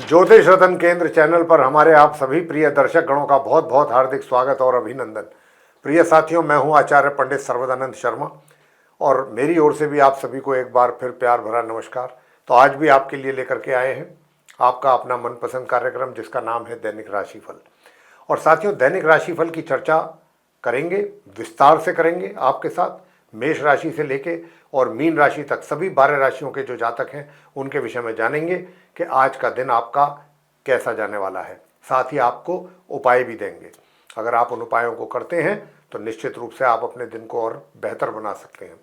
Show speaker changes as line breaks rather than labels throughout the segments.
ज्योतिष रतन केंद्र चैनल पर हमारे आप सभी प्रिय दर्शक गणों का बहुत बहुत हार्दिक स्वागत और अभिनंदन। प्रिय साथियों, मैं हूं आचार्य पंडित सर्वदानंद शर्मा और मेरी ओर से भी आप सभी को एक बार फिर प्यार भरा नमस्कार। तो आज भी आपके लिए लेकर के आए हैं आपका अपना मनपसंद कार्यक्रम जिसका नाम है दैनिक राशिफल। और साथियों, दैनिक राशिफल की चर्चा करेंगे, विस्तार से करेंगे आपके साथ, मेष राशि से लेके और मीन राशि तक सभी 12 राशियों के जो जातक हैं उनके विषय में जानेंगे कि आज का दिन आपका कैसा जाने वाला है। साथ ही आपको उपाय भी देंगे। अगर आप उन उपायों को करते हैं तो निश्चित रूप से आप अपने दिन को और बेहतर बना सकते हैं।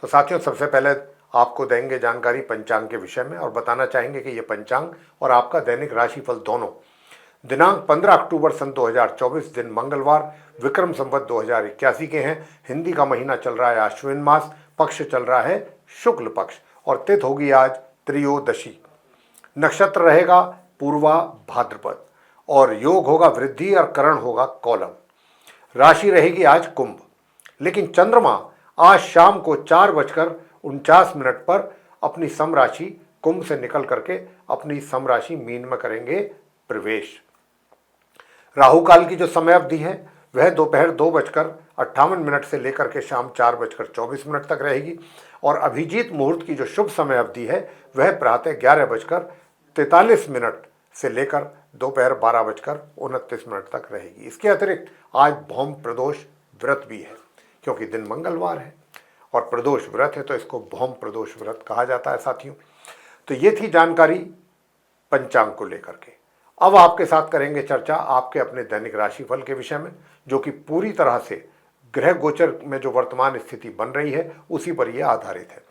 तो साथियों, सबसे पहले आपको देंगे जानकारी पंचांग के विषय में और बताना चाहेंगे कि ये पंचांग और आपका दैनिक राशिफल दोनों दिनांक 15 अक्टूबर सन 2024 दिन मंगलवार विक्रम संवत 2081 के हैं। हिंदी का महीना चल रहा है आश्विन मास, पक्ष चल रहा है शुक्ल पक्ष और तिथि होगी आज त्रयोदशी। नक्षत्र रहेगा पूर्वा भाद्रपद और योग होगा वृद्धि और करण होगा कौलम। राशि रहेगी आज कुंभ, लेकिन चंद्रमा आज शाम को 4:49 पर अपनी समराशि कुंभ से निकल करके अपनी समराशि मीन में करेंगे प्रवेश। राहु काल की जो समय अवधि है वह दोपहर 2:58 से लेकर के शाम 4:24 तक रहेगी और अभिजीत मुहूर्त की जो शुभ समय अवधि है वह प्रातः 11:43 से लेकर दोपहर 12:29 तक रहेगी। इसके अतिरिक्त आज भौम प्रदोष व्रत भी है, क्योंकि दिन मंगलवार है और प्रदोष व्रत है तो इसको भौम प्रदोष व्रत कहा जाता है। साथियों, तो ये थी जानकारी पंचांग को लेकर के। अब आपके साथ करेंगे चर्चा आपके अपने दैनिक राशिफल के विषय में, जो कि पूरी तरह से ग्रह गोचर में जो वर्तमान स्थिति बन रही है उसी पर यह आधारित है।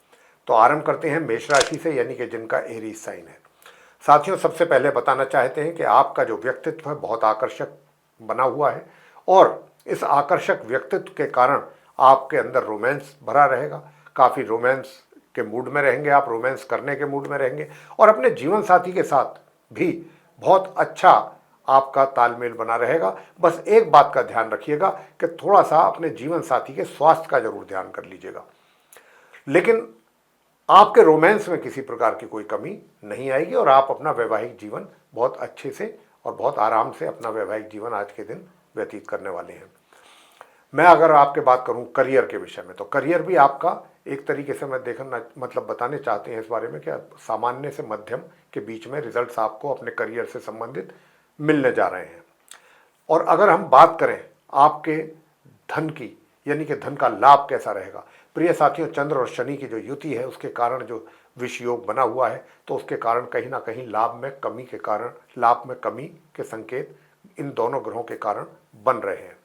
तो आरंभ करते हैं मेष राशि से, यानी कि जिनका एरीज साइन है। साथियों, सबसे पहले बताना चाहते हैं कि आपका जो व्यक्तित्व है बहुत आकर्षक बना हुआ है और इस आकर्षक व्यक्तित्व के कारण आपके अंदर रोमांस भरा रहेगा। काफ़ी रोमांस के मूड में रहेंगे आप, रोमांस करने के मूड में रहेंगे और अपने जीवन साथी के साथ भी बहुत अच्छा आपका तालमेल बना रहेगा। बस एक बात का ध्यान रखिएगा कि थोड़ा सा अपने जीवन साथी के स्वास्थ्य का जरूर ध्यान कर लीजिएगा, लेकिन आपके रोमांस में किसी प्रकार की कोई कमी नहीं आएगी और आप अपना वैवाहिक जीवन बहुत अच्छे से और बहुत आराम से अपना वैवाहिक जीवन आज के दिन व्यतीत करने वाले हैं। मैं अगर आपके बात करूं करियर के विषय में, तो करियर भी आपका एक तरीके से मैं देखना बताने चाहते हैं इस बारे में कि सामान्य से मध्यम के बीच में रिजल्ट्स आपको अपने करियर से संबंधित मिलने जा रहे हैं। और अगर हम बात करें आपके धन की, यानी कि धन का लाभ कैसा रहेगा, प्रिय साथियों, चंद्र और शनि की जो युति है उसके कारण जो विष योग बना हुआ है तो उसके कारण कहीं ना कहीं लाभ में कमी के कारण, लाभ में कमी के संकेत इन दोनों ग्रहों के कारण बन रहे हैं।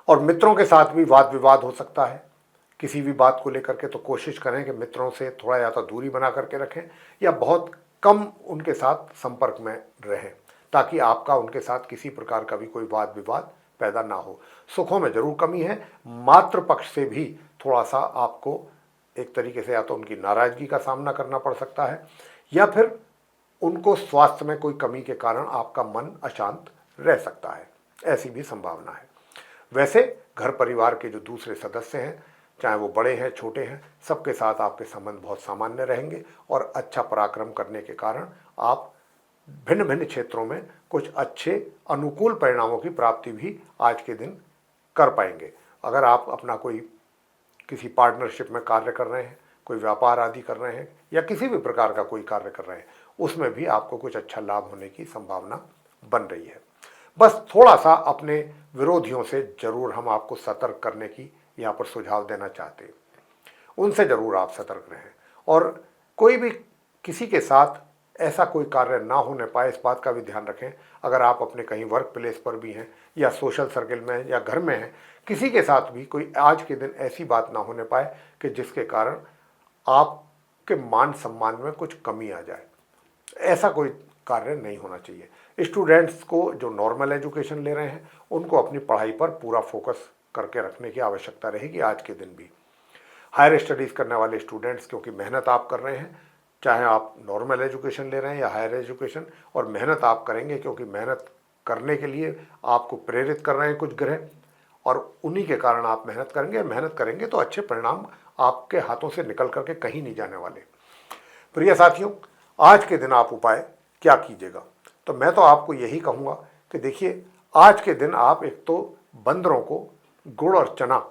और मित्रों के साथ भी वाद विवाद हो सकता है किसी भी बात को लेकर के, तो कोशिश करें कि मित्रों से थोड़ा या तो दूरी बना करके रखें या बहुत कम उनके साथ संपर्क में रहें, ताकि आपका उनके साथ किसी प्रकार का भी कोई वाद विवाद पैदा ना हो। सुखों में जरूर कमी है, मातृ पक्ष से भी थोड़ा सा आपको एक तरीके से या तो उनकी नाराजगी का सामना करना पड़ सकता है या फिर उनको स्वास्थ्य में कोई कमी के कारण आपका मन अशांत रह सकता है, ऐसी भी संभावना है। वैसे घर परिवार के जो दूसरे सदस्य हैं, चाहे वो बड़े हैं छोटे हैं, सबके साथ आपके संबंध बहुत सामान्य रहेंगे और अच्छा पराक्रम करने के कारण आप भिन्न भिन्न क्षेत्रों में कुछ अच्छे अनुकूल परिणामों की प्राप्ति भी आज के दिन कर पाएंगे। अगर आप अपना कोई किसी पार्टनरशिप में कार्य कर रहे हैं, कोई व्यापार आदि कर रहे हैं या किसी भी प्रकार का कोई कार्य कर रहे हैं, उसमें भी आपको कुछ अच्छा लाभ होने की संभावना बन रही है। बस थोड़ा सा अपने विरोधियों से जरूर हम आपको सतर्क करने की यहाँ पर सुझाव देना चाहते हैं, उनसे जरूर आप सतर्क रहें और कोई भी किसी के साथ ऐसा कोई कार्य ना होने पाए इस बात का भी ध्यान रखें। अगर आप अपने कहीं वर्क प्लेस पर भी हैं या सोशल सर्किल में या घर में हैं, किसी के साथ भी कोई आज के दिन ऐसी बात ना होने पाए कि जिसके कारण आपके मान सम्मान में कुछ कमी आ जाए, ऐसा कोई कार्य नहीं होना चाहिए। स्टूडेंट्स को जो नॉर्मल एजुकेशन ले रहे हैं उनको अपनी पढ़ाई पर पूरा फोकस करके रखने की आवश्यकता रहेगी आज के दिन भी। हायर स्टडीज़ करने वाले स्टूडेंट्स, क्योंकि मेहनत आप कर रहे हैं, चाहे आप नॉर्मल एजुकेशन ले रहे हैं या हायर एजुकेशन, और मेहनत आप करेंगे क्योंकि मेहनत करने के लिए आपको प्रेरित कर रहे हैं कुछ ग्रह और उन्हीं के कारण आप मेहनत करेंगे। मेहनत करेंगे तो अच्छे परिणाम आपके हाथों से निकल करके कहीं नहीं जाने वाले। प्रिय साथियों, आज के दिन आप उपाय क्या कीजिएगा। तो मैं तो आपको यही कहूँगा कि देखिए, आज के दिन आप एक तो बंदरों को गुड़ और चना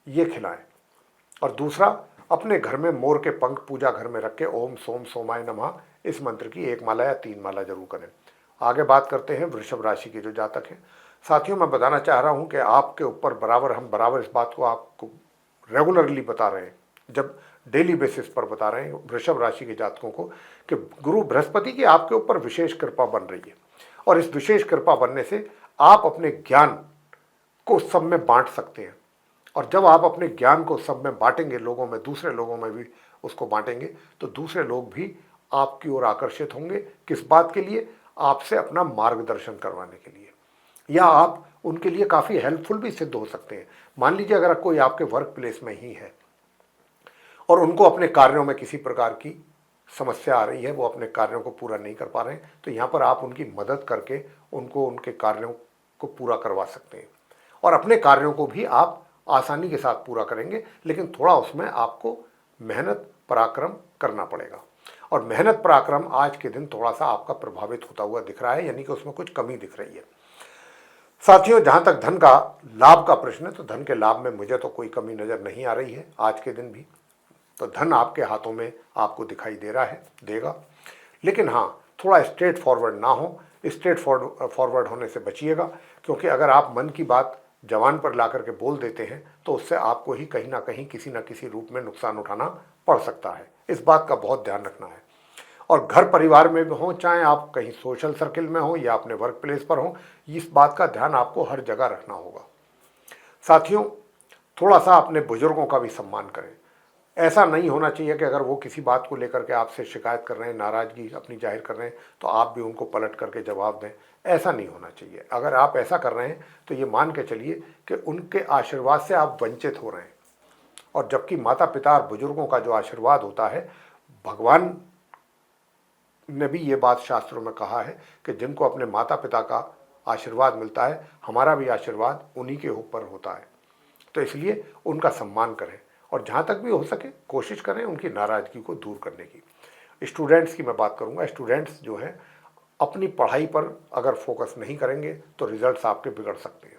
ये खिलाएं, और दूसरा अपने घर में मोर के पंख पूजा घर में रख के ओम सोम सोमाय नमः इस मंत्र की 1 माला या 3 माला जरूर करें। आगे बात करते हैं वृषभ राशि के जो जातक हैं। साथियों, मैं बताना चाह रहा हूं कि आपके ऊपर हम बराबर इस बात को आपको रेगुलरली बता रहे हैं, जब डेली बेसिस पर बता रहे हैं वृषभ राशि के जातकों को कि गुरु बृहस्पति की आपके ऊपर विशेष कृपा बन रही है, और इस विशेष कृपा बनने से आप अपने ज्ञान को सब में बांट सकते हैं। और जब आप अपने ज्ञान को सब में बांटेंगे, लोगों में, दूसरे लोगों में भी उसको बांटेंगे, तो दूसरे लोग भी आपकी ओर आकर्षित होंगे। किस बात के लिए? आपसे अपना मार्गदर्शन करवाने के लिए, या आप उनके लिए काफ़ी हेल्पफुल भी सिद्ध हो सकते हैं। मान लीजिए अगर कोई आपके वर्क प्लेस में ही है और उनको अपने कार्यों में किसी प्रकार की समस्या आ रही है, वो अपने कार्यों को पूरा नहीं कर पा रहे हैं, तो यहाँ पर आप उनकी मदद करके उनको उनके कार्यों को पूरा करवा सकते हैं, और अपने कार्यों को भी आप आसानी के साथ पूरा करेंगे। लेकिन थोड़ा उसमें आपको मेहनत पराक्रम करना पड़ेगा, और मेहनत पराक्रम आज के दिन थोड़ा सा आपका प्रभावित होता हुआ दिख रहा है, यानी कि उसमें कुछ कमी दिख रही है। साथियों, जहां तक धन का लाभ का प्रश्न है, तो धन के लाभ में मुझे तो कोई कमी नजर नहीं आ रही है आज के दिन भी। तो धन आपके हाथों में आपको दिखाई दे रहा है, देगा। लेकिन हाँ, थोड़ा स्ट्रेट फॉरवर्ड ना हो, स्ट्रेट फॉरवर्ड होने से बचिएगा, क्योंकि अगर आप मन की बात जवान पर ला करके बोल देते हैं तो उससे आपको ही कहीं ना कहीं किसी न किसी रूप में नुकसान उठाना पड़ सकता है। इस बात का बहुत ध्यान रखना है। और घर परिवार में भी हों, चाहे आप कहीं सोशल सर्किल में हो या अपने वर्क प्लेस पर हो, इस बात का ध्यान आपको हर जगह रखना होगा। साथियों, थोड़ा सा अपने बुजुर्गों का भी सम्मान करें। ऐसा नहीं होना चाहिए कि अगर वो किसी बात को लेकर के आपसे शिकायत कर रहे हैं, नाराज़गी अपनी जाहिर कर रहे हैं, तो आप भी उनको पलट करके जवाब दें। ऐसा नहीं होना चाहिए। अगर आप ऐसा कर रहे हैं तो ये मान के चलिए कि उनके आशीर्वाद से आप वंचित हो रहे हैं। और जबकि माता पिता और बुजुर्गों का जो आशीर्वाद होता है, भगवान ने भी ये बात शास्त्रों में कहा है कि जिनको अपने माता पिता का आशीर्वाद मिलता है, हमारा भी आशीर्वाद उन्हीं के ऊपर होता है। तो इसलिए उनका सम्मान करें, और जहाँ तक भी हो सके कोशिश करें उनकी नाराज़गी को दूर करने की। स्टूडेंट्स की मैं बात करूँगा। स्टूडेंट्स जो है अपनी पढ़ाई पर अगर फोकस नहीं करेंगे तो रिजल्ट्स आपके बिगड़ सकते हैं,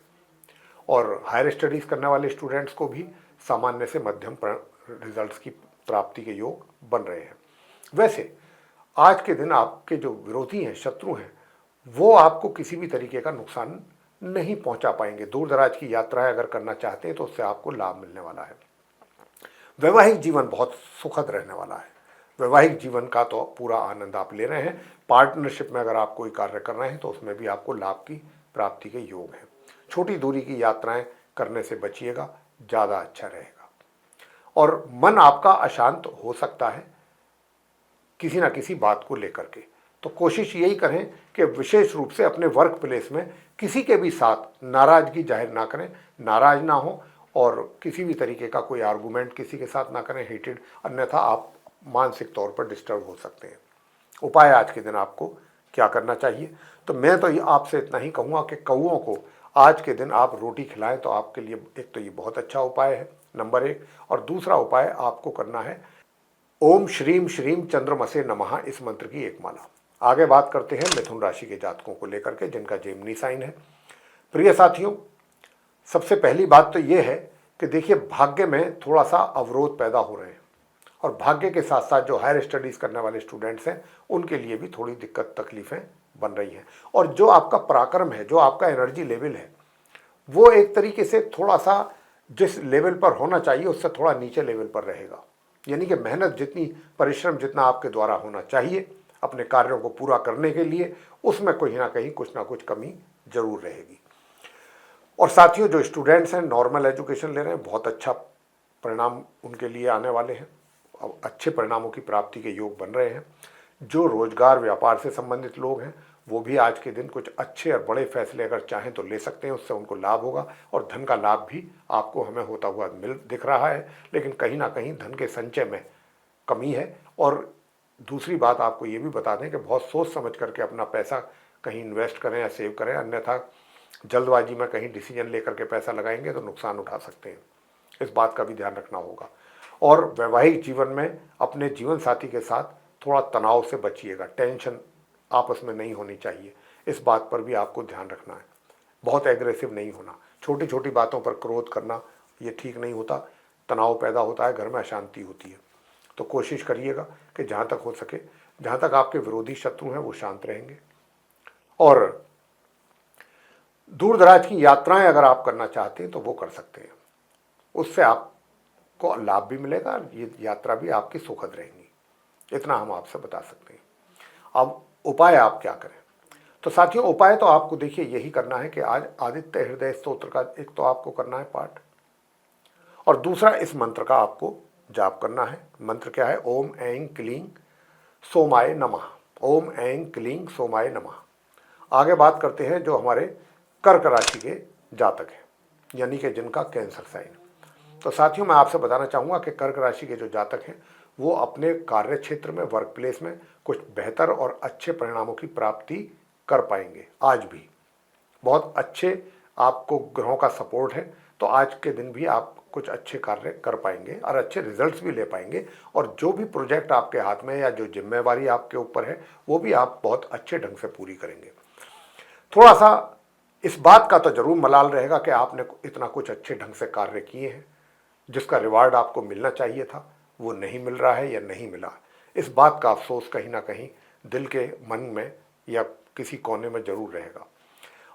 और हायर स्टडीज़ करने वाले स्टूडेंट्स को भी सामान्य से मध्यम रिजल्ट्स की प्राप्ति के योग बन रहे हैं। वैसे आज के दिन आपके जो विरोधी हैं, शत्रु हैं, वो आपको किसी भी तरीके का नुकसान नहीं पहुंचा पाएंगे। दूर दराज की यात्राएं अगर करना चाहते हैं तो उससे आपको लाभ मिलने वाला है। वैवाहिक जीवन बहुत सुखद रहने वाला है। वैवाहिक जीवन का तो पूरा आनंद आप ले रहे हैं। पार्टनरशिप में अगर आप कोई कार्य कर रहे हैं तो उसमें भी आपको लाभ की प्राप्ति के योग हैं। छोटी दूरी की यात्राएं करने से बचिएगा, ज़्यादा अच्छा रहेगा। और मन आपका अशांत हो सकता है किसी ना किसी बात को लेकर के, तो कोशिश यही करें कि विशेष रूप से अपने वर्क प्लेस में किसी के भी साथ नाराज़गी जाहिर ना करें, नाराज ना हो, और किसी भी तरीके का कोई आर्गूमेंट किसी के साथ ना करें हेटेड, अन्यथा आप मानसिक तौर पर डिस्टर्ब हो सकते हैं। उपाय आज के दिन आपको क्या करना चाहिए? तो मैं तो आपसे इतना ही कहूँगा कि कौओं को आज के दिन आप रोटी खिलाएं, तो आपके लिए एक तो ये बहुत अच्छा उपाय है, नंबर 1। और दूसरा उपाय आपको करना है ओम श्रीम श्रीम चंद्रमसे नमः इस मंत्र की 1 माला। आगे बात करते हैं मिथुन राशि के जातकों को लेकर के, जिनका जेमिनी साइन है। प्रिय साथियों, सबसे पहली बात तो ये है कि देखिए, भाग्य में थोड़ा सा अवरोध पैदा हो रहे हैं, और भाग्य के साथ साथ जो हायर स्टडीज़ करने वाले स्टूडेंट्स हैं उनके लिए भी थोड़ी दिक्कत तकलीफ़ें बन रही हैं। और जो आपका पराक्रम है, जो आपका एनर्जी लेवल है, वो एक तरीके से थोड़ा सा जिस लेवल पर होना चाहिए उससे थोड़ा नीचे लेवल पर रहेगा। यानी कि मेहनत जितनी, परिश्रम जितना आपके द्वारा होना चाहिए अपने कार्यों को पूरा करने के लिए, उसमें कहीं ना कहीं कुछ ना कुछ कमी जरूर रहेगी। और साथियों, जो स्टूडेंट्स हैं, नॉर्मल एजुकेशन ले रहे हैं, बहुत अच्छा परिणाम उनके लिए आने वाले हैं। अब अच्छे परिणामों की प्राप्ति के योग बन रहे हैं। जो रोजगार व्यापार से संबंधित लोग हैं वो भी आज के दिन कुछ अच्छे और बड़े फैसले अगर चाहें तो ले सकते हैं, उससे उनको लाभ होगा। और धन का लाभ भी आपको हमें होता हुआ दिख रहा है, लेकिन कहीं ना कहीं धन के संचय में कमी है। और दूसरी बात आपको ये भी बता दें कि बहुत सोच समझ करके अपना पैसा कहीं इन्वेस्ट करें या सेव करें, अन्यथा जल्दबाजी में कहीं डिसीजन लेकर के पैसा लगाएंगे तो नुकसान उठा सकते हैं। इस बात का भी ध्यान रखना होगा। और वैवाहिक जीवन में अपने जीवन साथी के साथ थोड़ा तनाव से बचिएगा, टेंशन आपस में नहीं होनी चाहिए, इस बात पर भी आपको ध्यान रखना है। बहुत एग्रेसिव नहीं होना, छोटी छोटी बातों पर क्रोध करना ये ठीक नहीं होता, तनाव पैदा होता है, घर में अशांति होती है। तो कोशिश करिएगा कि जहाँ तक हो सके, जहाँ तक आपके विरोधी शत्रु हैं वो शांत रहेंगे। और दूर दराज की यात्राएं अगर आप करना चाहते हैं तो वो कर सकते हैं, उससे आपको लाभ भी मिलेगा, ये यात्रा भी आपकी सुखद रहेंगी, इतना हम आपसे बता सकते हैं। अब उपाय आप क्या करें? तो साथियों, उपाय तो आपको देखिए यही करना है कि आज आदित्य हृदय स्तोत्र का एक तो आपको करना है पाठ, और दूसरा इस मंत्र का आपको जाप करना है। मंत्र क्या है? ओम ऐं क्लीं सोमाय नमः। ओम ऐं क्लीं सोमाय नमः। आगे बात करते हैं जो हमारे कर्क राशि के जातक हैं, यानी कि जिनका कैंसर साइन। तो साथियों, मैं आपसे बताना चाहूँगा कि कर्क राशि के जो जातक हैं वो अपने कार्य क्षेत्र में, वर्क प्लेस में कुछ बेहतर और अच्छे परिणामों की प्राप्ति कर पाएंगे। आज भी बहुत अच्छे आपको ग्रहों का सपोर्ट है, तो आज के दिन भी आप कुछ अच्छे कार्य कर पाएंगे और अच्छे रिजल्ट्स भी ले पाएंगे। और जो भी प्रोजेक्ट आपके हाथ में या जो जिम्मेवारी आपके ऊपर है वो भी आप बहुत अच्छे ढंग से पूरी करेंगे। थोड़ा सा इस बात का तो जरूर मलाल रहेगा कि आपने इतना कुछ अच्छे ढंग से कार्य किए हैं, जिसका रिवार्ड आपको मिलना चाहिए था वो नहीं मिल रहा है या नहीं मिला। इस बात का अफसोस कहीं ना कहीं दिल के मन में या किसी कोने में जरूर रहेगा।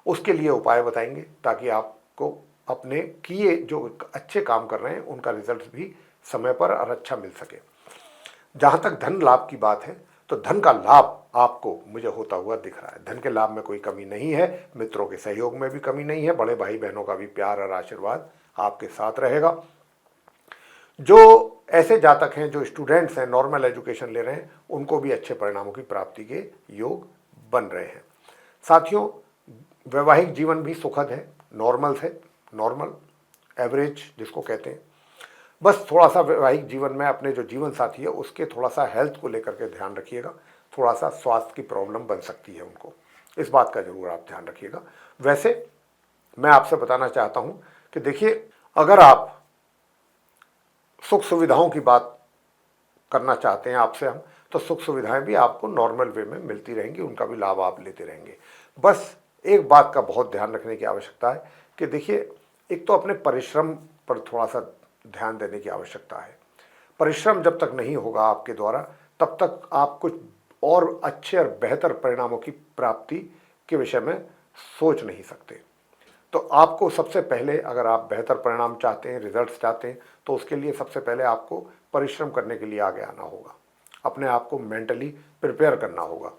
उसके लिए उपाय बताएंगे ताकि आपको अपने किए जो अच्छे काम कर रहे हैं उनका रिजल्ट भी समय पर और अच्छा मिल सके। जहाँ तक धन लाभ की बात है तो धन का लाभ आपको मुझे होता हुआ दिख रहा है। धन के लाभ में कोई कमी नहीं है, मित्रों के सहयोग में भी कमी नहीं है, बड़े भाई बहनों का भी प्यार और आशीर्वाद आपके साथ रहेगा। जो ऐसे जातक हैं, जो स्टूडेंट्स हैं, नॉर्मल एजुकेशन ले रहे हैं, उनको भी अच्छे परिणामों की प्राप्ति के योग बन रहे हैं। साथियों, वैवाहिक जीवन भी सुखद है, नॉर्मल है, नॉर्मल एवरेज जिसको कहते हैं। बस थोड़ा सा वैवाहिक जीवन में अपने जो जीवन साथी है उसके थोड़ा सा हेल्थ को लेकर के ध्यान रखिएगा, थोड़ा सा स्वास्थ्य की प्रॉब्लम बन सकती है उनको, इस बात का जरूर आप ध्यान रखिएगा। वैसे मैं आपसे बताना चाहता हूं कि देखिए, अगर आप सुख सुविधाओं की बात करना चाहते हैं आपसे हम, तो सुख सुविधाएं भी आपको नॉर्मल वे में मिलती रहेंगी, उनका भी लाभ आप लेते रहेंगे। बस एक बात का बहुत ध्यान रखने की आवश्यकता है कि देखिए, एक तो अपने परिश्रम पर थोड़ा सा ध्यान देने की आवश्यकता है। परिश्रम जब तक नहीं होगा आपके द्वारा, तब तक आप कुछ और अच्छे और बेहतर परिणामों की प्राप्ति के विषय में सोच नहीं सकते। तो आपको सबसे पहले, अगर आप बेहतर परिणाम चाहते हैं, रिजल्ट्स चाहते हैं, तो उसके लिए सबसे पहले आपको परिश्रम करने के लिए आगे आना होगा, अपने आप को मेंटली प्रिपेयर करना होगा।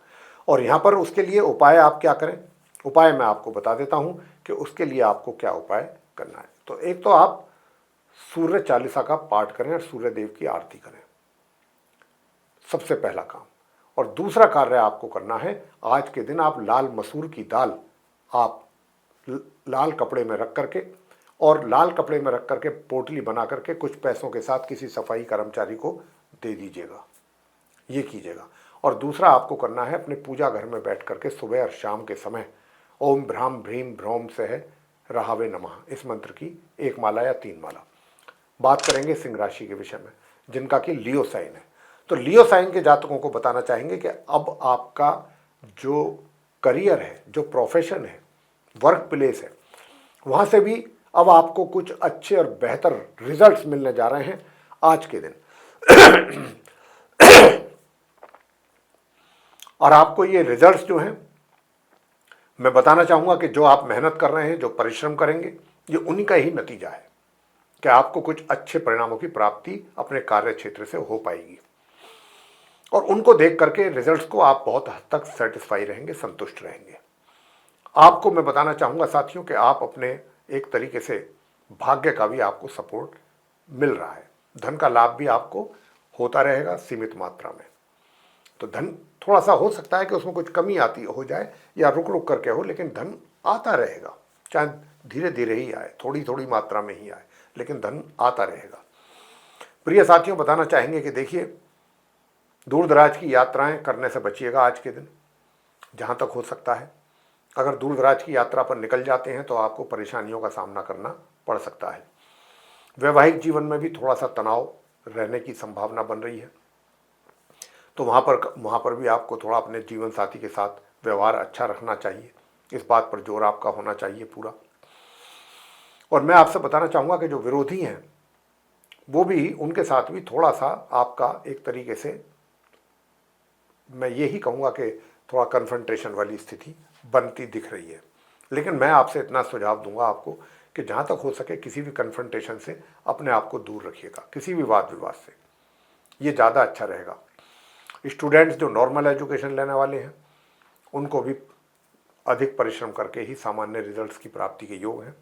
और यहाँ पर उसके लिए उपाय आप क्या करें? उपाय मैं आपको बता देता हूँ कि उसके लिए आपको क्या उपाय करना है। तो एक तो आप सूर्य चालीसा का पाठ करें और सूर्य देव की आरती करें, सबसे पहला काम। और दूसरा कार्य आपको करना है, आज के दिन आप लाल मसूर की दाल आप लाल कपड़े में रख करके, और लाल कपड़े में रख करके पोटली बना करके कुछ पैसों के साथ किसी सफाई कर्मचारी को दे दीजिएगा, ये कीजिएगा। और दूसरा आपको करना है, अपने पूजा घर में बैठ करके सुबह और शाम के समय ओम भ्राम भ्रीम भ्रौम सह रहावे नमः, इस मंत्र की 1 माला या 3 माला। बात करेंगे सिंह राशि के विषय में, जिनका कि लियो साइन है। तो लियो साइन के जातकों को बताना चाहेंगे कि अब आपका जो करियर है, जो प्रोफेशन है, वर्क प्लेस है, वहाँ से भी अब आपको कुछ अच्छे और बेहतर रिजल्ट्स मिलने जा रहे हैं आज के दिन। और आपको ये रिजल्ट्स जो हैं, मैं बताना चाहूँगा कि जो आप मेहनत कर रहे हैं, जो परिश्रम करेंगे, ये उन्हीं का ही नतीजा है कि आपको कुछ अच्छे परिणामों की प्राप्ति अपने कार्य क्षेत्र से हो पाएगी। और उनको देख करके रिजल्ट्स को आप बहुत हद तक सेटिस्फाई रहेंगे, संतुष्ट रहेंगे। आपको मैं बताना चाहूँगा साथियों कि आप अपने एक तरीके से भाग्य का भी आपको सपोर्ट मिल रहा है। धन का लाभ भी आपको होता रहेगा सीमित मात्रा में। तो धन थोड़ा सा हो सकता है कि उसमें कुछ कमी आती हो जाए या रुक रुक करके हो, लेकिन धन आता रहेगा, चाहे धीरे धीरे ही आए, थोड़ी थोड़ी मात्रा में ही आए, लेकिन धन आता रहेगा। प्रिय साथियों, बताना चाहेंगे कि देखिए, दूर दराज की यात्राएं करने से बचिएगा आज के दिन, जहाँ तक हो सकता है। अगर दूर दराज की यात्रा पर निकल जाते हैं तो आपको परेशानियों का सामना करना पड़ सकता है। वैवाहिक जीवन में भी थोड़ा सा तनाव रहने की संभावना बन रही है। तो वहाँ पर भी आपको थोड़ा अपने जीवन साथी के साथ व्यवहार अच्छा रखना चाहिए, इस बात पर जोर आपका होना चाहिए पूरा। और मैं आपसे बताना चाहूँगा कि जो विरोधी हैं वो भी, उनके साथ भी थोड़ा सा आपका एक तरीके से मैं यही कहूँगा कि थोड़ा कन्फ्रंटेशन वाली स्थिति बनती दिख रही है। लेकिन मैं आपसे इतना सुझाव दूंगा आपको कि जहाँ तक हो सके किसी भी कन्फ्रंटेशन से अपने आप को दूर रखिएगा, किसी भी वाद विवाद से, ये ज़्यादा अच्छा रहेगा। स्टूडेंट्स जो नॉर्मल एजुकेशन लेने वाले हैं उनको भी अधिक परिश्रम करके ही सामान्य रिजल्ट्स की प्राप्ति के योग हैं,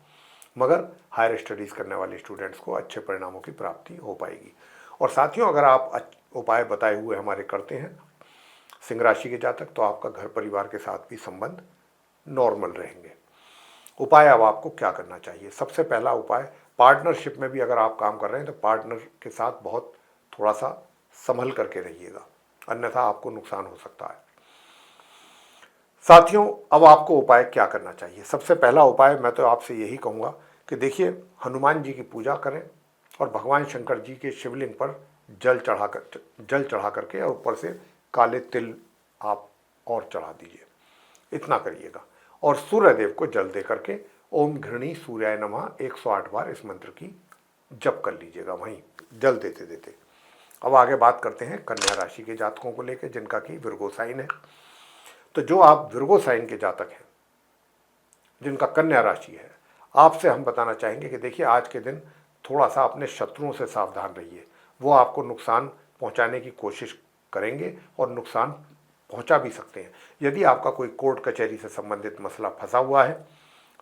मगर हायर स्टडीज़ करने वाले स्टूडेंट्स को अच्छे परिणामों की प्राप्ति हो पाएगी। और साथियों, अगर आप उपाय बताए हुए हमारे करते हैं सिंह राशि के जातक, तो आपका घर परिवार के साथ भी संबंध नॉर्मल रहेंगे। उपाय अब आपको क्या करना चाहिए? सबसे पहला उपाय, पार्टनरशिप में भी अगर आप काम कर रहे हैं तो पार्टनर के साथ बहुत थोड़ा सा संभल करके रहिएगा, अन्यथा आपको नुकसान हो सकता है। साथियों, अब आपको उपाय क्या करना चाहिए? सबसे पहला उपाय मैं तो आपसे यही कहूँगा कि देखिए, हनुमान जी की पूजा करें और भगवान शंकर जी के शिवलिंग पर जल चढ़ा करके और ऊपर से काले तिल आप और चढ़ा दीजिए, इतना करिएगा। और सूर्यदेव को जल दे करके ओम घृणी सूर्याय नमः 108 बार इस मंत्र की जप कर लीजिएगा वहीं जल देते देते। अब आगे बात करते हैं कन्या राशि के जातकों को लेकर, जिनका कि विर्गो साइन है। तो जो आप विर्गो साइन के जातक हैं, जिनका कन्या राशि है, आपसे हम बताना चाहेंगे कि देखिए, आज के दिन थोड़ा सा अपने शत्रुओं से सावधान रहिए। वो आपको नुकसान पहुंचाने की कोशिश करेंगे और नुकसान पहुंचा भी सकते हैं। यदि आपका कोई कोर्ट कचहरी से संबंधित मसला फंसा हुआ है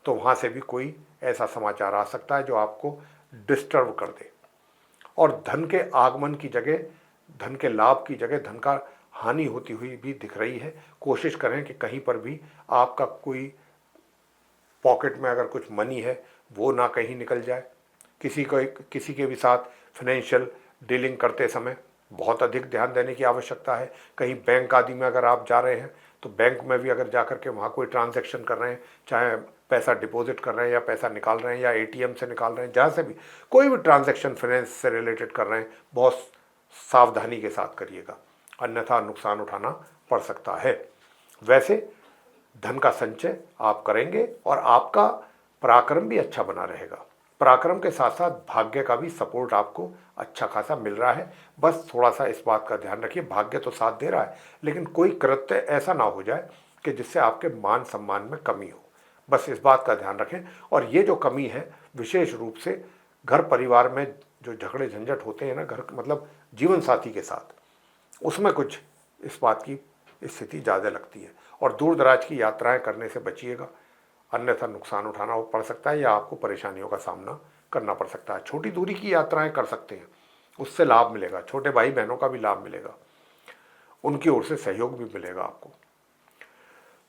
तो वहाँ से भी कोई ऐसा समाचार आ सकता है जो आपको डिस्टर्ब कर दे। और धन के आगमन की जगह, धन के लाभ की जगह धन का हानि होती हुई भी दिख रही है। कोशिश करें कि कहीं पर भी आपका कोई पॉकेट में अगर कुछ मनी है वो ना कहीं निकल जाए। किसी के भी साथ फाइनेंशियल डीलिंग करते समय बहुत अधिक ध्यान देने की आवश्यकता है। कहीं बैंक आदि में अगर आप जा रहे हैं तो बैंक में भी अगर जा कर के वहाँ कोई ट्रांजैक्शन कर रहे हैं, चाहे पैसा डिपॉजिट कर रहे हैं या पैसा निकाल रहे हैं या एटीएम से निकाल रहे हैं, जहाँ से भी कोई भी ट्रांजैक्शन फाइनेंस से रिलेटेड कर रहे हैं, बहुत सावधानी के साथ करिएगा, अन्यथा नुकसान उठाना पड़ सकता है। वैसे धन का संचय आप करेंगे और आपका पराक्रम भी अच्छा बना रहेगा। पराक्रम के साथ साथ भाग्य का भी सपोर्ट आपको अच्छा खासा मिल रहा है। बस थोड़ा सा इस बात का ध्यान रखिए, भाग्य तो साथ दे रहा है, लेकिन कोई कृत्य ऐसा ना हो जाए कि जिससे आपके मान सम्मान में कमी हो। बस इस बात का ध्यान रखें। और ये जो कमी है विशेष रूप से घर परिवार में जो झगड़े झंझट होते हैं ना, घर मतलब जीवन साथी के साथ, उसमें कुछ इस बात की स्थिति ज़्यादा लगती है। और दूर दराज की यात्राएं करने से बचिएगा, अन्यथा नुकसान उठाना पड़ सकता है या आपको परेशानियों का सामना करना पड़ सकता है। छोटी दूरी की यात्राएं कर सकते हैं, उससे लाभ मिलेगा, छोटे भाई बहनों का भी लाभ मिलेगा, उनकी ओर से सहयोग भी मिलेगा आपको।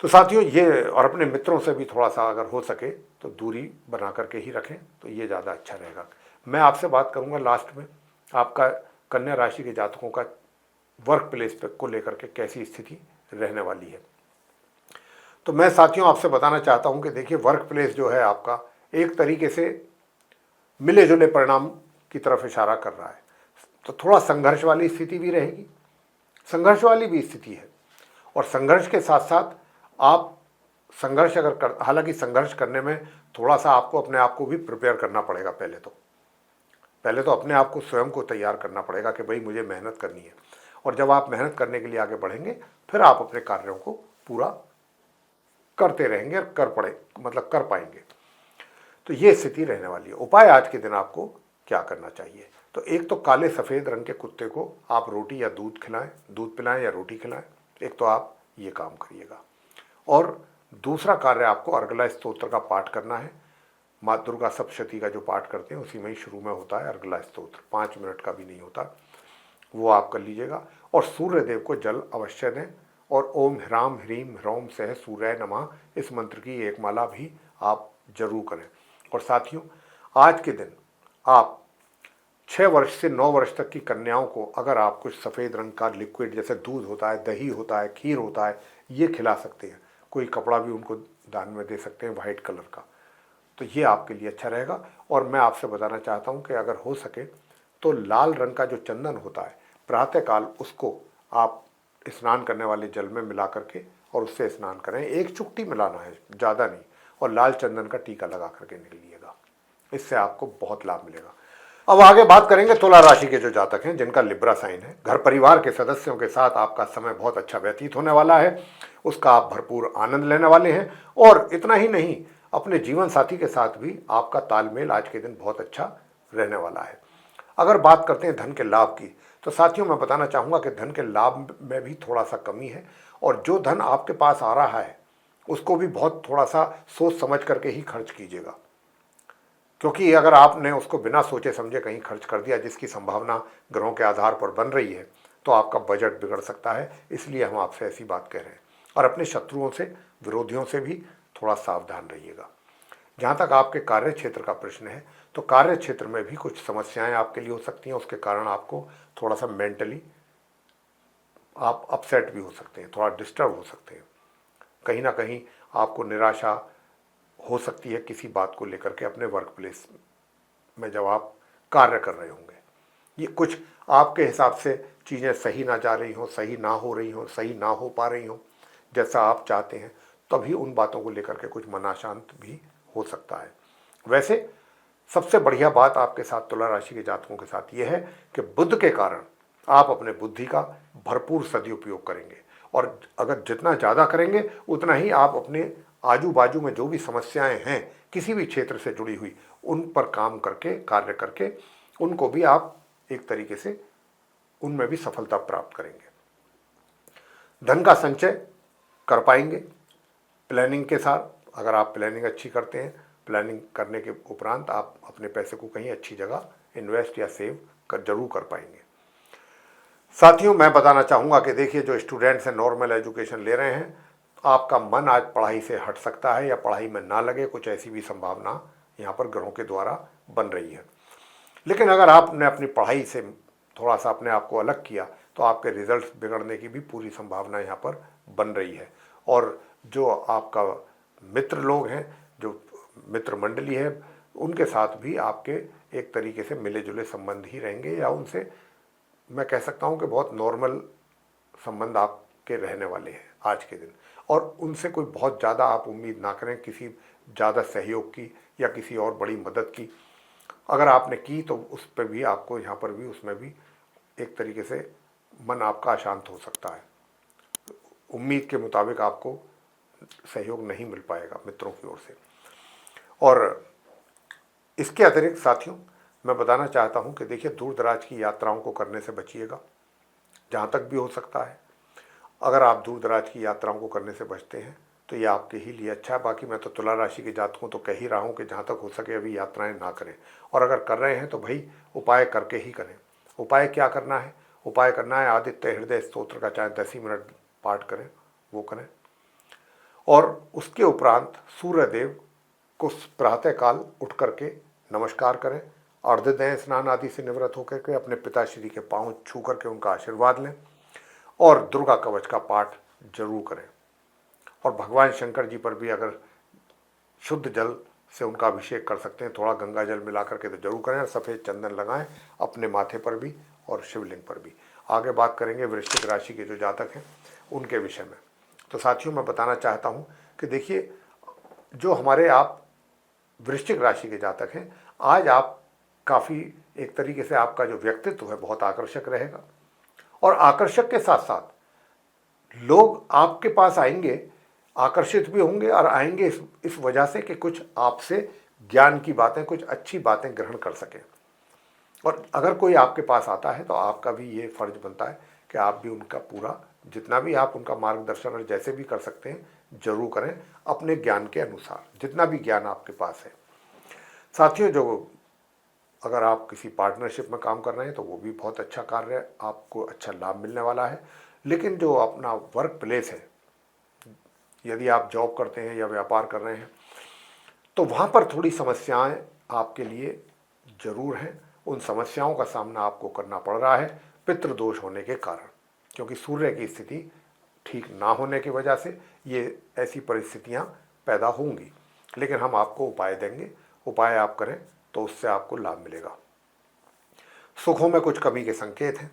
तो साथियों, ये और अपने मित्रों से भी थोड़ा सा अगर हो सके तो दूरी बना करके ही रखें, तो ये ज़्यादा अच्छा रहेगा। मैं आपसे बात करूँगा लास्ट में, आपका कन्या राशि के जातकों का वर्क प्लेस को लेकर के कैसी स्थिति रहने वाली है। तो मैं साथियों आपसे बताना चाहता हूं कि देखिए, वर्क प्लेस जो है आपका एक तरीके से मिले जुले परिणाम की तरफ इशारा कर रहा है। तो थोड़ा संघर्ष वाली स्थिति भी रहेगी, संघर्ष वाली भी स्थिति है। और संघर्ष के साथ साथ आप संघर्ष अगर कर, हालांकि संघर्ष करने में थोड़ा सा आपको अपने आप को भी प्रिपेयर करना पड़ेगा। पहले तो अपने आप को स्वयं को तैयार करना पड़ेगा कि भाई मुझे मेहनत करनी है। और जब आप मेहनत करने के लिए आगे बढ़ेंगे, फिर आप अपने कार्यों को पूरा करते रहेंगे और कर पाएंगे। तो ये स्थिति रहने वाली है। उपाय आज के दिन आपको क्या करना चाहिए? तो एक तो काले सफ़ेद रंग के कुत्ते को आप रोटी या दूध पिलाएं या रोटी खिलाएं, एक तो आप ये काम करिएगा। और दूसरा कार्य, आपको अर्गला स्तोत्र का पाठ करना है। माँ दुर्गा सप्तशती का जो पाठ करते हैं उसी में ही शुरू में होता है अर्गला स्तोत्र, 5 मिनट का भी नहीं होता, वो आप कर लीजिएगा। और सूर्य देव को जल अवश्य दें और ओम ह्राम ह्रीम ह्रौम सह सूर्याय नमः इस मंत्र की एक माला भी आप जरूर करें। और साथियों, आज के दिन आप 6 वर्ष से 9 वर्ष तक की कन्याओं को अगर आप कुछ सफ़ेद रंग का लिक्विड, जैसे दूध होता है, दही होता है, खीर होता है, ये खिला सकते हैं। कोई कपड़ा भी उनको दान में दे सकते हैं वाइट कलर का, तो ये आपके लिए अच्छा रहेगा। और मैं आपसे बताना चाहता हूँ कि अगर हो सके तो लाल रंग का जो चंदन होता है, प्रातःकाल उसको आप स्नान करने वाले जल में मिला करके और उससे स्नान करें। एक चुटकी मिलाना है, ज़्यादा नहीं, और लाल चंदन का टीका लगा करके निकलिएगा। इससे आपको बहुत लाभ मिलेगा। अब आगे बात करेंगे तुला राशि के जो जातक हैं जिनका लिब्रा साइन है। घर परिवार के सदस्यों के साथ आपका समय बहुत अच्छा व्यतीत होने वाला है, उसका आप भरपूर आनंद लेने वाले हैं। और इतना ही नहीं, अपने जीवन साथी के साथ भी आपका तालमेल आज के दिन बहुत अच्छा रहने वाला है। अगर बात करते हैं धन के लाभ की, तो साथियों मैं बताना चाहूँगा कि धन के लाभ में भी थोड़ा सा कमी है, और जो धन आपके पास आ रहा है उसको भी बहुत थोड़ा सा सोच समझ करके ही खर्च कीजिएगा, क्योंकि अगर आपने उसको बिना सोचे समझे कहीं खर्च कर दिया, जिसकी संभावना ग्रहों के आधार पर बन रही है, तो आपका बजट बिगड़ सकता है। इसलिए हम आपसे ऐसी बात कह रहे हैं। और अपने शत्रुओं से, विरोधियों से भी थोड़ा सावधान रहिएगा। जहाँ तक आपके कार्य क्षेत्र का प्रश्न है, तो कार्य क्षेत्र में भी कुछ समस्याएं आपके लिए हो सकती हैं। उसके कारण आपको थोड़ा सा मेंटली आप अपसेट भी हो सकते हैं, थोड़ा डिस्टर्ब हो सकते हैं। कहीं ना कहीं आपको निराशा हो सकती है किसी बात को लेकर के अपने वर्क प्लेस में, जब आप कार्य कर रहे होंगे। ये कुछ आपके हिसाब से चीज़ें सही ना जा रही हों, सही ना हो रही हों, सही ना हो पा रही हों जैसा आप चाहते हैं, तभी उन बातों को लेकर के कुछ मन अशांत भी हो सकता है। वैसे सबसे बढ़िया बात आपके साथ तुला राशि के जातकों के साथ यह है कि बुध के कारण आप अपने बुद्धि का भरपूर सदुपयोग करेंगे, और अगर जितना ज़्यादा करेंगे उतना ही आप अपने आजू बाजू में जो भी समस्याएं हैं किसी भी क्षेत्र से जुड़ी हुई, उन पर काम करके, कार्य करके, उनको भी आप एक तरीके से उनमें भी सफलता प्राप्त करेंगे। धन का संचय कर पाएंगे प्लानिंग के साथ। अगर आप प्लानिंग अच्छी करते हैं, प्लानिंग करने के उपरांत आप अपने पैसे को कहीं अच्छी जगह इन्वेस्ट या सेव कर जरूर कर पाएंगे। साथियों मैं बताना चाहूँगा कि देखिए, जो स्टूडेंट्स हैं, नॉर्मल एजुकेशन ले रहे हैं, आपका मन आज पढ़ाई से हट सकता है या पढ़ाई में ना लगे, कुछ ऐसी भी संभावना यहाँ पर ग्रहों के द्वारा बन रही है। लेकिन अगर आपने अपनी पढ़ाई से थोड़ा सा अपने आप को अलग किया, तो आपके रिजल्ट्स बिगड़ने की भी पूरी संभावना यहाँ पर बन रही है। और जो आपका मित्र लोग हैं, जो मित्र मंडली है, उनके साथ भी आपके एक तरीके से मिले जुले संबंध ही रहेंगे, या उनसे मैं कह सकता हूँ कि बहुत नॉर्मल संबंध आपके रहने वाले हैं आज के दिन। और उनसे कोई बहुत ज़्यादा आप उम्मीद ना करें किसी ज़्यादा सहयोग की या किसी और बड़ी मदद की। अगर आपने की तो उस पर भी आपको यहाँ पर भी, उसमें भी एक तरीके से मन आपका अशांत हो सकता है। उम्मीद के मुताबिक आपको सहयोग नहीं मिल पाएगा मित्रों की ओर से। और इसके अतिरिक्त साथियों मैं बताना चाहता हूँ कि देखिए, दूर दराज की यात्राओं को करने से बचिएगा जहाँ तक भी हो सकता है। अगर आप दूर दराज की यात्राओं को करने से बचते हैं तो ये आपके ही लिए अच्छा है। बाकी मैं तो तुला राशि के जातकों तो कह ही रहा हूँ कि जहाँ तक हो सके अभी यात्राएं ना करें, और अगर कर रहे हैं तो भाई उपाय करके ही करें। उपाय क्या करना है? उपाय करना है आदित्य हृदय स्तोत्र का चाहे 10 ही मिनट पाठ करें, वो करें। और उसके उपरांत सूर्यदेव को प्रातःकाल उठ करके नमस्कार करें, अर्घ्य दें, स्नान आदि से निवृत्त होकर के अपने पिताश्री के पांव छू करके उनका आशीर्वाद लें, और दुर्गा कवच का पाठ जरूर करें। और भगवान शंकर जी पर भी अगर शुद्ध जल से उनका अभिषेक कर सकते हैं, थोड़ा गंगा जल मिला करके तो जरूर करें, और सफ़ेद चंदन लगाएं अपने माथे पर भी और शिवलिंग पर भी। आगे बात करेंगे वृश्चिक राशि के जो जातक हैं उनके विषय में। तो साथियों मैं बताना चाहता हूँ कि देखिए, जो हमारे आप वृश्चिक राशि के जातक हैं, आज आप काफ़ी एक तरीके से आपका जो व्यक्तित्व है बहुत आकर्षक रहेगा, और आकर्षक के साथ साथ लोग आपके पास आएंगे, आकर्षित भी होंगे, और आएंगे इस वजह से कि कुछ आपसे ज्ञान की बातें, कुछ अच्छी बातें ग्रहण कर सकें। और अगर कोई आपके पास आता है तो आपका भी ये फर्ज बनता है कि आप भी उनका पूरा, जितना भी आप उनका मार्गदर्शन और जैसे भी कर सकते हैं जरूर करें, अपने ज्ञान के अनुसार, जितना भी ज्ञान आपके पास है। साथियों, जो अगर आप किसी पार्टनरशिप में काम कर रहे हैं तो वो भी बहुत अच्छा कार्य है, आपको अच्छा लाभ मिलने वाला है। लेकिन जो अपना वर्क प्लेस है, यदि आप जॉब करते हैं या व्यापार कर रहे हैं, तो वहाँ पर थोड़ी समस्याएं आपके लिए ज़रूर हैं। उन समस्याओं का सामना आपको करना पड़ रहा है पितृदोष होने के कारण, क्योंकि सूर्य की स्थिति ठीक ना होने की वजह से ये ऐसी परिस्थितियाँ पैदा होंगी। लेकिन हम आपको उपाय देंगे, उपाय आप करें तो उससे आपको लाभ मिलेगा। सुखों में कुछ कमी के संकेत हैं।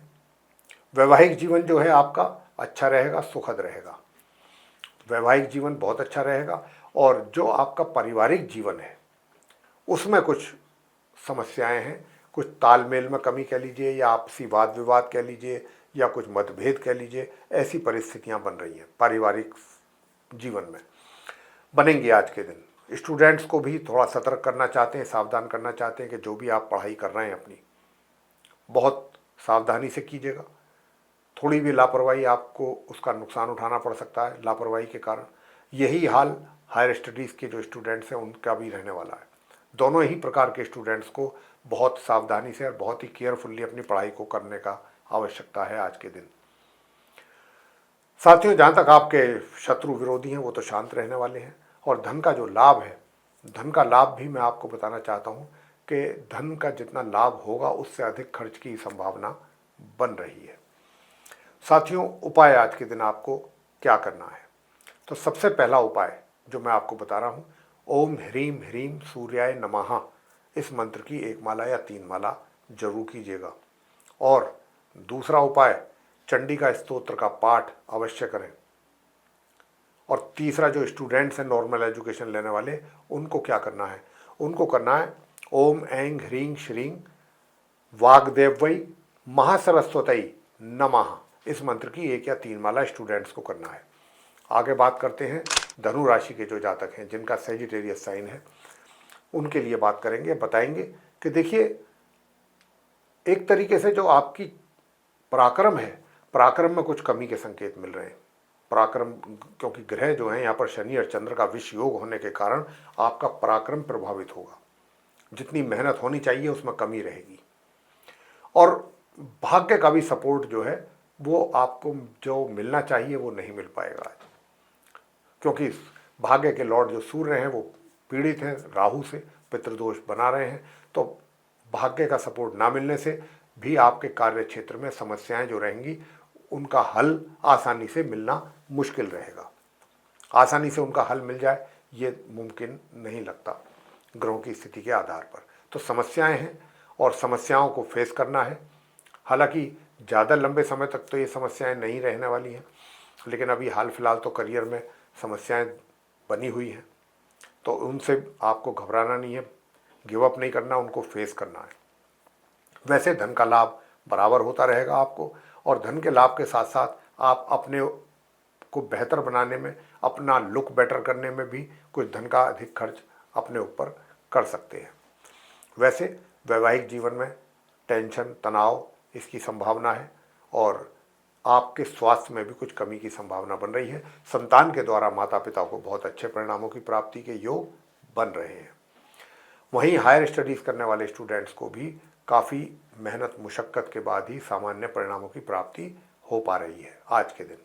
वैवाहिक जीवन जो है आपका अच्छा रहेगा, सुखद रहेगा। वैवाहिक जीवन बहुत अच्छा रहेगा। और जो आपका पारिवारिक जीवन है उसमें कुछ समस्याएं हैं, कुछ तालमेल में कमी कह लीजिए, या आपसी वाद विवाद कह लीजिए, या कुछ मतभेद कह लीजिए, ऐसी परिस्थितियां बन रही हैं पारिवारिक जीवन में, बनेंगी आज के दिन। स्टूडेंट्स को भी थोड़ा सतर्क करना चाहते हैं, सावधान करना चाहते हैं कि जो भी आप पढ़ाई कर रहे हैं अपनी, बहुत सावधानी से कीजिएगा। थोड़ी भी लापरवाही आपको उसका नुकसान उठाना पड़ सकता है लापरवाही के कारण। यही हाल हायर स्टडीज़ के जो स्टूडेंट्स हैं उनका भी रहने वाला है। दोनों ही प्रकार के स्टूडेंट्स को बहुत सावधानी से और बहुत ही केयरफुल्ली अपनी पढ़ाई को करने का आवश्यकता है आज के दिन। साथियों, जहाँ तक आपके शत्रु विरोधी हैं वो तो शांत रहने वाले हैं। और धन का जो लाभ है, धन का लाभ भी मैं आपको बताना चाहता हूँ कि धन का जितना लाभ होगा उससे अधिक खर्च की संभावना बन रही है। साथियों, उपाय आज के दिन आपको क्या करना है? तो सबसे पहला उपाय जो मैं आपको बता रहा हूँ, ओम ह्रीम ह्रीम सूर्याय नमः, इस मंत्र की 1 माला या 3 माला जरूर कीजिएगा। और दूसरा उपाय, चंडी का स्तोत्र का पाठ अवश्य करें। और तीसरा, जो स्टूडेंट्स हैं नॉर्मल एजुकेशन लेने वाले, उनको क्या करना है? उनको करना है ओम ऐं ह्रीं श्रीं वाग्देव्यै महासरस्वती नमः, इस मंत्र की 1 या 3 माला स्टूडेंट्स को करना है। आगे बात करते हैं धनु राशि के जो जातक हैं जिनका सेजिटेरियस साइन है, उनके लिए बात करेंगे, बताएंगे कि देखिए, एक तरीके से जो आपकी पराक्रम है, पराक्रम में कुछ कमी के संकेत मिल रहे हैं। पराक्रम, क्योंकि ग्रह जो हैं यहाँ पर शनि और चंद्र का विष योग होने के कारण आपका पराक्रम प्रभावित होगा। जितनी मेहनत होनी चाहिए उसमें कमी रहेगी। और भाग्य का भी सपोर्ट जो है वो आपको जो मिलना चाहिए वो नहीं मिल पाएगा आज, क्योंकि भाग्य के लॉर्ड जो सूर्य हैं वो पीड़ित हैं राहु से, पितृदोष बना रहे हैं। तो भाग्य का सपोर्ट ना मिलने से भी आपके कार्य क्षेत्र में समस्याएं जो रहेंगी उनका हल आसानी से मिलना मुश्किल रहेगा। आसानी से उनका हल मिल जाए ये मुमकिन नहीं लगता ग्रहों की स्थिति के आधार पर। तो समस्याएं हैं और समस्याओं को फेस करना है। हालांकि ज़्यादा लंबे समय तक तो ये समस्याएं नहीं रहने वाली हैं, लेकिन अभी हाल फिलहाल तो करियर में समस्याएं बनी हुई हैं, तो उनसे आपको घबराना नहीं है, गिव अप नहीं करना, उनको फेस करना है। वैसे धन का लाभ बराबर होता रहेगा आपको, और धन के लाभ के साथ साथ आप अपने को बेहतर बनाने में, अपना लुक बेटर करने में भी कुछ धन का अधिक खर्च अपने ऊपर कर सकते हैं। वैसे वैवाहिक जीवन में टेंशन, तनाव, इसकी संभावना है, और आपके स्वास्थ्य में भी कुछ कमी की संभावना बन रही है। संतान के द्वारा माता पिता को बहुत अच्छे परिणामों की प्राप्ति के योग बन रहे हैं। वहीं हायर स्टडीज़ करने वाले स्टूडेंट्स को भी काफ़ी मेहनत मुशक्क़त के बाद ही सामान्य परिणामों की प्राप्ति हो पा रही है आज के दिन।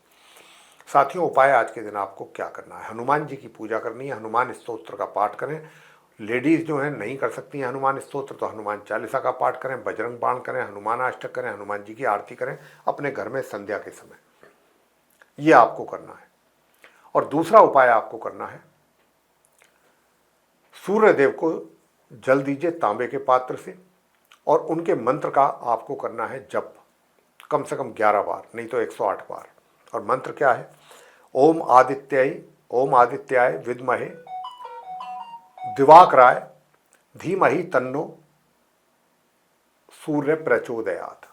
साथियों, उपाय आज के दिन आपको क्या करना है? हनुमान जी की पूजा करनी है, हनुमान स्तोत्र का पाठ करें। लेडीज़ जो हैं नहीं कर सकती हैं हनुमान स्तोत्र, तो हनुमान चालीसा का पाठ करें, बजरंग बाण करें, हनुमान अष्टक करें, हनुमान जी की आरती करें अपने घर में संध्या के समय। ये आपको करना है। और दूसरा उपाय आपको करना है, सूर्य देव को जल दीजिए तांबे के पात्र से, और उनके मंत्र का आपको करना है जप, कम से कम 11 बार, नहीं तो 108 बार। और मंत्र क्या है? ओम आदित्याय विद्महे दिवाकराय धीमहि तन्नो सूर्य प्रचोदयात।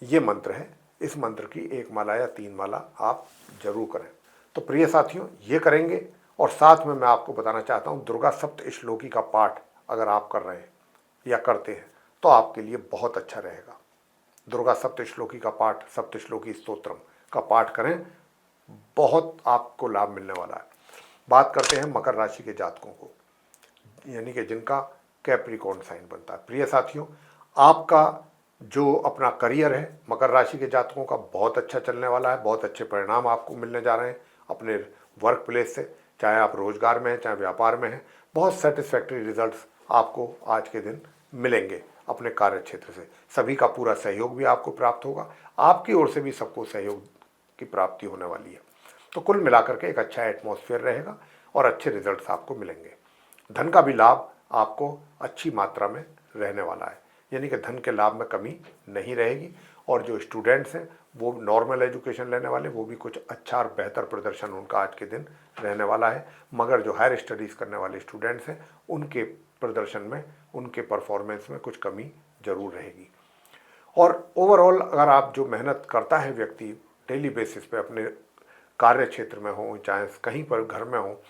ये मंत्र है। इस मंत्र की 1 माला या 3 माला आप जरूर करें। तो प्रिय साथियों, ये करेंगे। और साथ में मैं आपको बताना चाहता हूँ, दुर्गा सप्तश्लोकी का पाठ अगर आप कर रहे हैं या करते हैं तो आपके लिए बहुत अच्छा रहेगा। दुर्गा सप्तश्लोकी का पाठ, सप्तश्लोकी स्तोत्रम का पाठ करें, बहुत आपको लाभ मिलने वाला है। बात करते हैं मकर राशि के जातकों को, यानी कि जिनका कैप्रिकॉर्न साइन बनता है। प्रिय साथियों, आपका जो अपना करियर है मकर राशि के जातकों का बहुत अच्छा चलने वाला है। बहुत अच्छे परिणाम आपको मिलने जा रहे हैं अपने वर्क प्लेस से, चाहे आप रोजगार में हैं चाहे व्यापार में हैं। बहुत सेटिस्फैक्ट्री रिजल्ट्स आपको आज के दिन मिलेंगे अपने कार्य क्षेत्र से। सभी का पूरा सहयोग भी आपको प्राप्त होगा, आपकी ओर से भी सबको सहयोग की प्राप्ति होने वाली है। तो कुल मिलाकर के एक अच्छा एटमॉस्फेयर रहेगा और अच्छे रिजल्ट्स आपको मिलेंगे। धन का भी लाभ आपको अच्छी मात्रा में रहने वाला है। यानी कि धन के लाभ में कमी नहीं रहेगी। और जो स्टूडेंट्स हैं वो नॉर्मल एजुकेशन लेने वाले, वो भी कुछ अच्छा और बेहतर प्रदर्शन उनका आज के दिन रहने वाला है। मगर जो हायर स्टडीज़ करने वाले स्टूडेंट्स हैं उनके प्रदर्शन में, उनके परफॉर्मेंस में कुछ कमी जरूर रहेगी। और ओवरऑल अगर आप जो मेहनत करता है व्यक्ति डेली बेसिस पे अपने कार्य क्षेत्र में हो, चाहे कहीं पर घर में हो,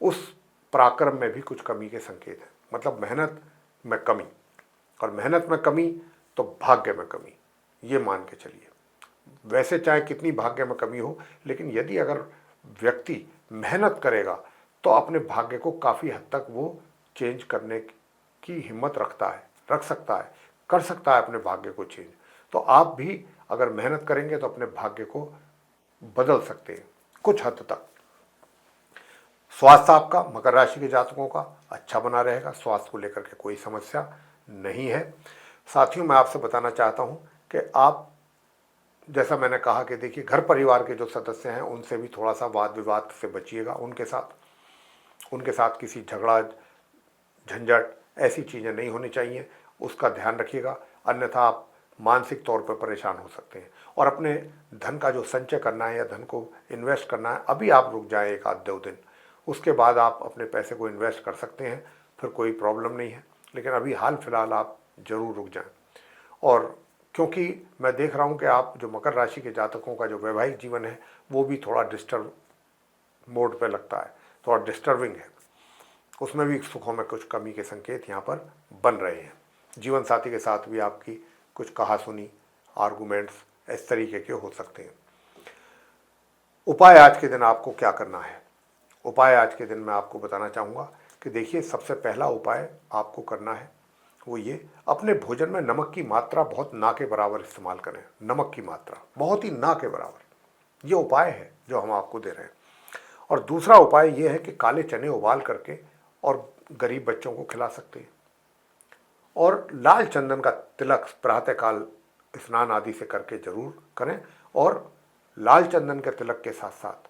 उस पराक्रम में भी कुछ कमी के संकेत हैं। मतलब मेहनत में कमी, और मेहनत में कमी तो भाग्य में कमी, ये मान के चलिए। वैसे चाहे कितनी भाग्य में कमी हो, लेकिन यदि अगर व्यक्ति मेहनत करेगा तो अपने भाग्य को काफ़ी हद तक वो चेंज करने की हिम्मत रखता है, रख सकता है, कर सकता है अपने भाग्य को चेंज। तो आप भी अगर मेहनत करेंगे तो अपने भाग्य को बदल सकते हैं कुछ हद तक। स्वास्थ्य आपका मकर राशि के जातकों का अच्छा बना रहेगा, स्वास्थ्य को लेकर के कोई समस्या नहीं है। साथियों, मैं आपसे बताना चाहता हूं कि आप, जैसा मैंने कहा कि देखिए, घर परिवार के जो सदस्य हैं उनसे भी थोड़ा सा वाद विवाद से बचिएगा। उनके साथ किसी झगड़ा झंझट ऐसी चीज़ें नहीं होनी चाहिए, उसका ध्यान रखिएगा, अन्यथा आप मानसिक तौर पर परेशान हो सकते हैं। और अपने धन का जो संचय करना है या धन को इन्वेस्ट करना है, अभी आप रुक जाएं 1 आध 2 दिन, उसके बाद आप अपने पैसे को इन्वेस्ट कर सकते हैं, फिर कोई प्रॉब्लम नहीं है। लेकिन अभी हाल फिलहाल आप ज़रूर रुक जाएं। और क्योंकि मैं देख रहा हूं कि आप जो मकर राशि के जातकों का जो वैवाहिक जीवन है वो भी थोड़ा डिस्टर्ब मोड पे लगता है, थोड़ा डिस्टर्बिंग है, उसमें भी सुखों में कुछ कमी के संकेत यहाँ पर बन रहे हैं। जीवन साथी के साथ भी आपकी कुछ कहासुनी, आर्गूमेंट्स इस तरीके के हो सकते हैं। उपाय आज के दिन आपको क्या करना है? उपाय आज के दिन मैं आपको बताना चाहूँगा कि देखिए, सबसे पहला उपाय आपको करना है वो ये, अपने भोजन में नमक की मात्रा बहुत ना के बराबर इस्तेमाल करें। नमक की मात्रा बहुत ही ना के बराबर, ये उपाय है जो हम आपको दे रहे हैं। और दूसरा उपाय ये है कि काले चने उबाल करके और गरीब बच्चों को खिला सकते हैं। और लाल चंदन का तिलक प्रातःकाल स्नान आदि से करके जरूर करें। और लाल चंदन के तिलक के साथ साथ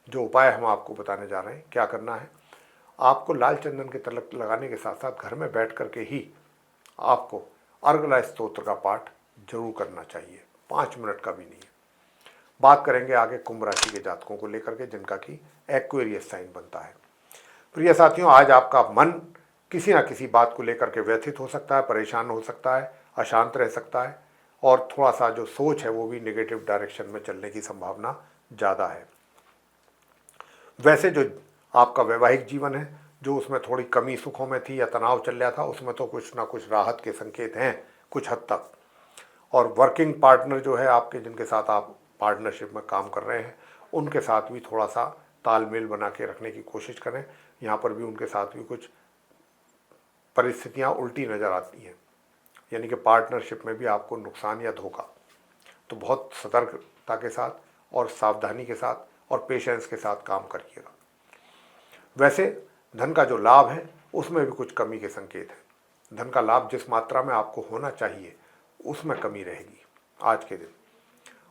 जो उपाय हम आपको बताने जा रहे हैं, क्या करना है, आपको लाल चंदन के तिलक लगाने के साथ साथ घर में बैठ करके ही आपको अर्गला स्तोत्र का पाठ जरूर करना चाहिए, 5 मिनट का भी नहीं है। बात करेंगे आगे कुंभ राशि के जातकों को लेकर के, जिनका कि एक्वेरियस साइन बनता है। प्रिय साथियों, आज आपका मन किसी ना किसी बात को लेकर के व्यथित हो सकता है, परेशान हो सकता है, अशांत रह सकता है, और थोड़ा सा जो सोच है वो भी नेगेटिव डायरेक्शन में चलने की संभावना ज़्यादा है। वैसे जो आपका वैवाहिक जीवन है, जो उसमें थोड़ी कमी सुखों में थी या तनाव चल रहा था, उसमें तो कुछ ना कुछ राहत के संकेत हैं कुछ हद तक। और वर्किंग पार्टनर जो है आपके, जिनके साथ आप पार्टनरशिप में काम कर रहे हैं, उनके साथ भी थोड़ा सा तालमेल बना के रखने की कोशिश करें। यहाँ पर भी उनके साथ भी कुछ परिस्थितियाँ उल्टी नज़र आती हैं, यानी कि पार्टनरशिप में भी आपको नुकसान या धोखा। तो बहुत सतर्कता के साथ और सावधानी के साथ और पेशेंस के साथ काम करिएगा। वैसे धन का जो लाभ है उसमें भी कुछ कमी के संकेत हैं। धन का लाभ जिस मात्रा में आपको होना चाहिए उसमें कमी रहेगी आज के दिन।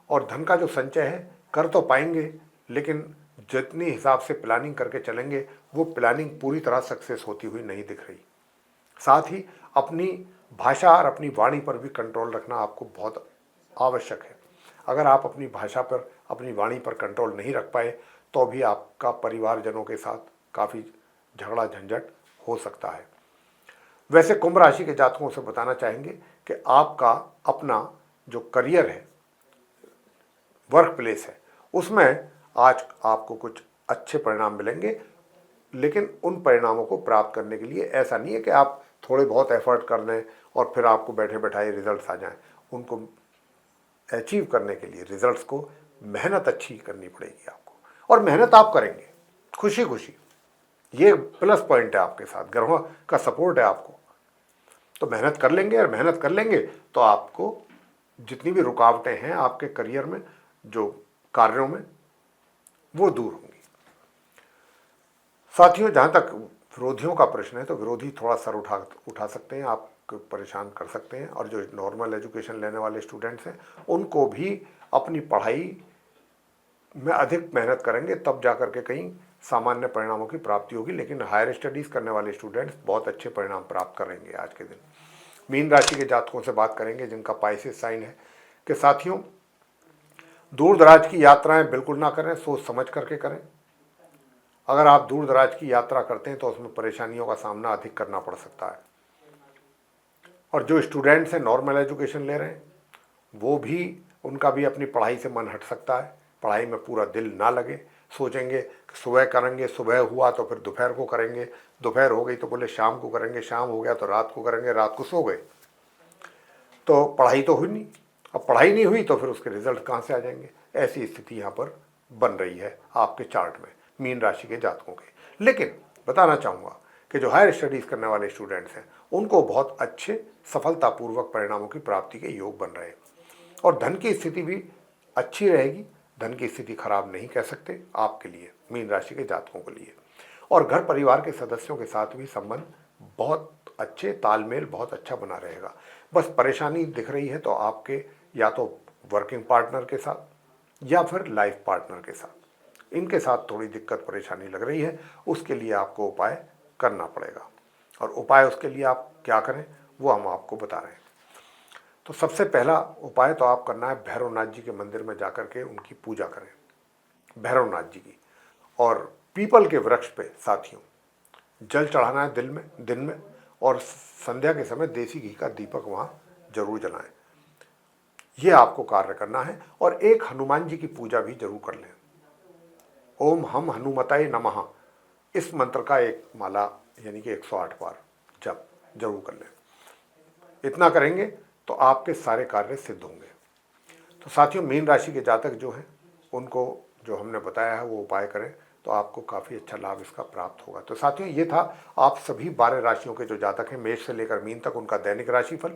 और धन का जो संचय है कर तो पाएंगे, लेकिन जितनी हिसाब से प्लानिंग करके चलेंगे वो प्लानिंग पूरी तरह सक्सेस होती हुई नहीं दिख रही। साथ ही अपनी भाषा और अपनी वाणी पर भी कंट्रोल रखना आपको बहुत आवश्यक है। अगर आप अपनी भाषा पर, अपनी वाणी पर कंट्रोल नहीं रख पाए तो भी आपका परिवारजनों के साथ काफ़ी झगड़ा झंझट हो सकता है। वैसे कुंभ राशि के जातकों से बताना चाहेंगे कि आपका अपना जो करियर है, वर्क प्लेस है, उसमें आज आपको कुछ अच्छे परिणाम मिलेंगे। लेकिन उन परिणामों को प्राप्त करने के लिए ऐसा नहीं है कि आप थोड़े बहुत एफर्ट कर लें और फिर आपको बैठे बैठाए रिजल्ट्स आ जाएं। उनको अचीव करने के लिए रिजल्ट्स को मेहनत अच्छी करनी पड़ेगी आपको, और मेहनत आप करेंगे खुशी खुशी। ये प्लस पॉइंट है आपके साथ, घरों का सपोर्ट है आपको, तो मेहनत कर लेंगे। और मेहनत कर लेंगे तो आपको जितनी भी रुकावटें हैं आपके करियर में, जो कार्यों में, वो दूर होंगी। साथियों, जहाँ तक विरोधियों का प्रश्न है तो विरोधी थोड़ा सर उठा सकते हैं, आपको परेशान कर सकते हैं। और जो नॉर्मल एजुकेशन लेने वाले स्टूडेंट्स हैं उनको भी अपनी पढ़ाई में अधिक मेहनत करेंगे तब जा कर के कहीं सामान्य परिणामों की प्राप्ति होगी। लेकिन हायर स्टडीज़ करने वाले स्टूडेंट्स बहुत अच्छे परिणाम प्राप्त करेंगे आज के दिन। मीन राशि के जातकों से बात करेंगे जिनका पाइसेस साइन है कि साथियों, दूर दराज की यात्राएं बिल्कुल ना करें, सोच समझ करके करें। अगर आप दूर दराज की यात्रा करते हैं तो उसमें परेशानियों का सामना अधिक करना पड़ सकता है। और जो स्टूडेंट्स हैं, नॉर्मल एजुकेशन ले रहे हैं, वो भी, उनका भी अपनी पढ़ाई से मन हट सकता है। पढ़ाई में पूरा दिल ना लगे, सोचेंगे सुबह करेंगे, सुबह हुआ तो फिर दोपहर को करेंगे, दोपहर हो गई तो बोले शाम को करेंगे, शाम हो गया तो रात को करेंगे, रात को सो गए, तो पढ़ाई तो हुई नहीं। अब पढ़ाई नहीं हुई तो फिर उसके रिजल्ट कहाँ से आ जाएंगे। ऐसी स्थिति यहाँ पर बन रही है आपके चार्ट में मीन राशि के जातकों के। लेकिन बताना चाहूँगा कि जो हायर स्टडीज़ करने वाले स्टूडेंट्स हैं उनको बहुत अच्छे सफलतापूर्वक परिणामों की प्राप्ति के योग बन रहे हैं और धन की स्थिति भी अच्छी रहेगी। धन की स्थिति खराब नहीं कह सकते आपके लिए, मीन राशि के जातकों के लिए। और घर परिवार के सदस्यों के साथ भी संबंध बहुत अच्छे, तालमेल बहुत अच्छा बना रहेगा। बस परेशानी दिख रही है तो आपके या तो वर्किंग पार्टनर के साथ या फिर लाइफ पार्टनर के साथ, इनके साथ थोड़ी दिक्कत परेशानी लग रही है। उसके लिए आपको उपाय करना पड़ेगा और उपाय उसके लिए आप क्या करें वो हम आपको बता रहे हैं। तो सबसे पहला उपाय तो आप करना है, भैरवनाथ जी के मंदिर में जाकर के उनकी पूजा करें, भैरवनाथ जी की। और पीपल के वृक्ष पे साथियों जल चढ़ाना है दिन में, और संध्या के समय देसी घी का दीपक वहाँ जरूर जलाएं। ये आपको कार्य करना है। और एक हनुमान जी की पूजा भी जरूर कर लें। ओम हम हनुमताय नमः, इस मंत्र का एक माला यानी कि 108 बार जप जरूर कर लें। इतना करेंगे तो आपके सारे कार्य सिद्ध होंगे। तो साथियों, मीन राशि के जातक जो हैं उनको जो हमने बताया है वो उपाय करें तो आपको काफ़ी अच्छा लाभ इसका प्राप्त होगा। तो साथियों, ये था आप सभी 12 राशियों के जो जातक हैं मेष से लेकर मीन तक, उनका दैनिक राशिफल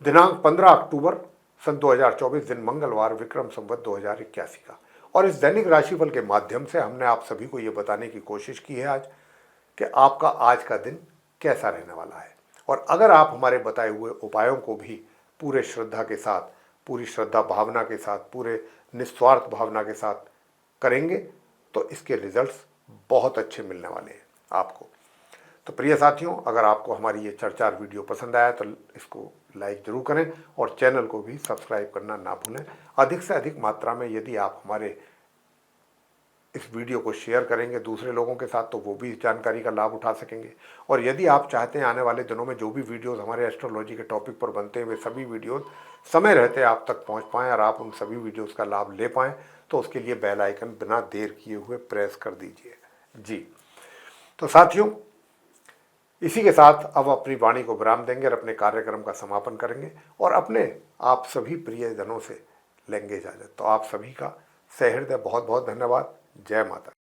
दिनांक 15 अक्टूबर सन 2024, दिन मंगलवार, विक्रम संवत 2081 का। और इस दैनिक राशिफल के माध्यम से हमने आप सभी को ये बताने की कोशिश की है आज कि आपका आज का दिन कैसा रहने वाला है। और अगर आप हमारे बताए हुए उपायों को भी पूरे श्रद्धा के साथ, पूरी श्रद्धा भावना के साथ, पूरे निस्वार्थ भावना के साथ करेंगे तो इसके रिजल्ट्स बहुत अच्छे मिलने वाले हैं आपको। तो प्रिय साथियों, अगर आपको हमारी ये चर्चा वीडियो पसंद आया तो इसको लाइक जरूर करें और चैनल को भी सब्सक्राइब करना ना भूलें। अधिक से अधिक मात्रा में यदि आप हमारे इस वीडियो को शेयर करेंगे दूसरे लोगों के साथ तो वो भी इस जानकारी का लाभ उठा सकेंगे। और यदि आप चाहते हैं आने वाले दिनों में जो भी वीडियोस हमारे एस्ट्रोलॉजी के टॉपिक पर बनते हैं वे सभी वीडियोस समय रहते आप तक पहुंच पाएँ और आप उन सभी वीडियोस का लाभ ले पाएँ, तो उसके लिए बेल आइकन बिना देर किए हुए प्रेस कर दीजिए जी। तो साथियों, इसी के साथ अब अपनी वाणी को विराम देंगे और अपने कार्यक्रम का समापन करेंगे और अपने आप सभी प्रियजनों से लेंगे इजाजत। तो आप सभी का सहृदय बहुत बहुत धन्यवाद। जय माता।